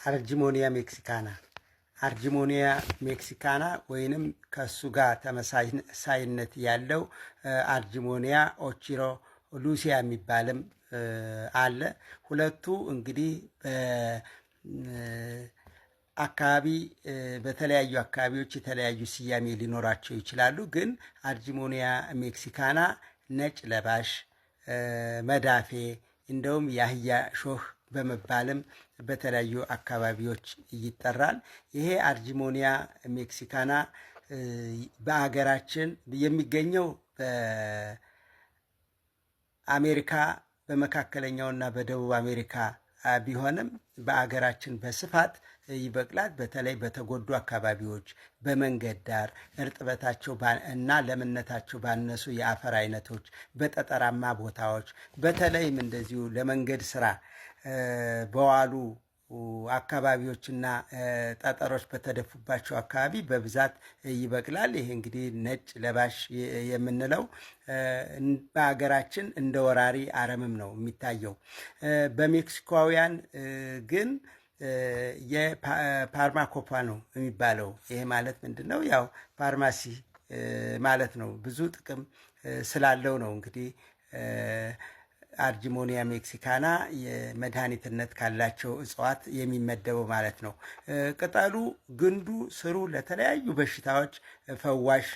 አርጂሞኒያ ሜክሲካና አርጂሞኒያ ሜክሲካና ወይንም ከሱ ጋር ተመሳሳይነት ያለው አርጂሞኒያ ኦቺሮ ሉሲያ የሚባልም አለ። ሁለቱ እንግዲህ አካባቢ በተለያዩ አካባቢዎች የተለያዩ ስያሜ ሊኖራቸው ይችላሉ። ግን አርጂሞኒያ ሜክሲካና ነጭ ለባሽ፣ መዳፌ እንደውም የአህያ ሾህ በመባልም በተለያዩ አካባቢዎች ይጠራል። ይሄ አርጂሞኒያ ሜክሲካና በአገራችን የሚገኘው በአሜሪካ በመካከለኛውና በደቡብ አሜሪካ ቢሆንም በአገራችን በስፋት ይበቅላል። በተለይ በተጎዱ አካባቢዎች፣ በመንገድ ዳር እርጥበታቸው እና ለምነታቸው ባነሱ የአፈር አይነቶች፣ በጠጠራማ ቦታዎች፣ በተለይም እንደዚሁ ለመንገድ ስራ በዋሉ አካባቢዎችና ጠጠሮች በተደፉባቸው አካባቢ በብዛት ይበቅላል። ይሄ እንግዲህ ነጭ ለባሽ የምንለው በሀገራችን እንደ ወራሪ አረምም ነው የሚታየው። በሜክሲኮውያን ግን የፓርማኮፓ ነው የሚባለው። ይሄ ማለት ምንድን ነው? ያው ፋርማሲ ማለት ነው። ብዙ ጥቅም ስላለው ነው እንግዲህ አርጂሞኒያ ሜክሲካና የመድኃኒትነት ካላቸው እጽዋት የሚመደበው ማለት ነው። ቅጠሉ፣ ግንዱ፣ ስሩ ለተለያዩ በሽታዎች ፈዋሽ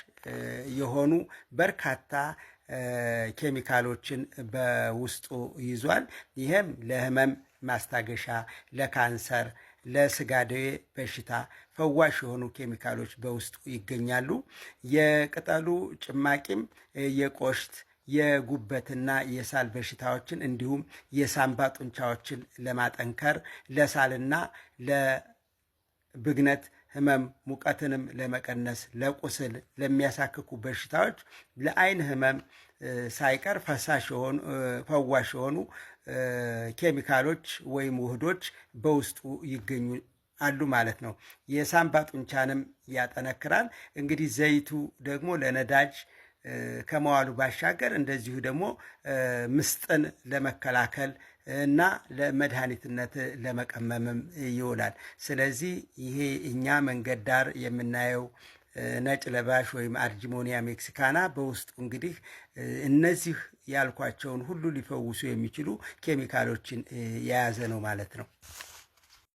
የሆኑ በርካታ ኬሚካሎችን በውስጡ ይዟል። ይህም ለህመም ማስታገሻ፣ ለካንሰር፣ ለስጋ ደዌ በሽታ ፈዋሽ የሆኑ ኬሚካሎች በውስጡ ይገኛሉ። የቅጠሉ ጭማቂም የቆሽት የጉበትና የሳል በሽታዎችን እንዲሁም የሳምባ ጡንቻዎችን ለማጠንከር፣ ለሳልና ለብግነት ህመም፣ ሙቀትንም ለመቀነስ፣ ለቁስል፣ ለሚያሳክኩ በሽታዎች፣ ለአይን ህመም ሳይቀር ፈዋሽ የሆኑ ኬሚካሎች ወይም ውህዶች በውስጡ ይገኛሉ ማለት ነው። የሳምባ ጡንቻንም ያጠነክራል። እንግዲህ ዘይቱ ደግሞ ለነዳጅ ከመዋሉ ባሻገር እንደዚሁ ደግሞ ምስጥን ለመከላከል እና ለመድኃኒትነት ለመቀመምም ይውላል። ስለዚህ ይሄ እኛ መንገድ ዳር የምናየው ነጭ ለባሽ ወይም አርጂሞኒያ ሜክሲካና በውስጡ እንግዲህ እነዚህ ያልኳቸውን ሁሉ ሊፈውሱ የሚችሉ ኬሚካሎችን የያዘ ነው ማለት ነው።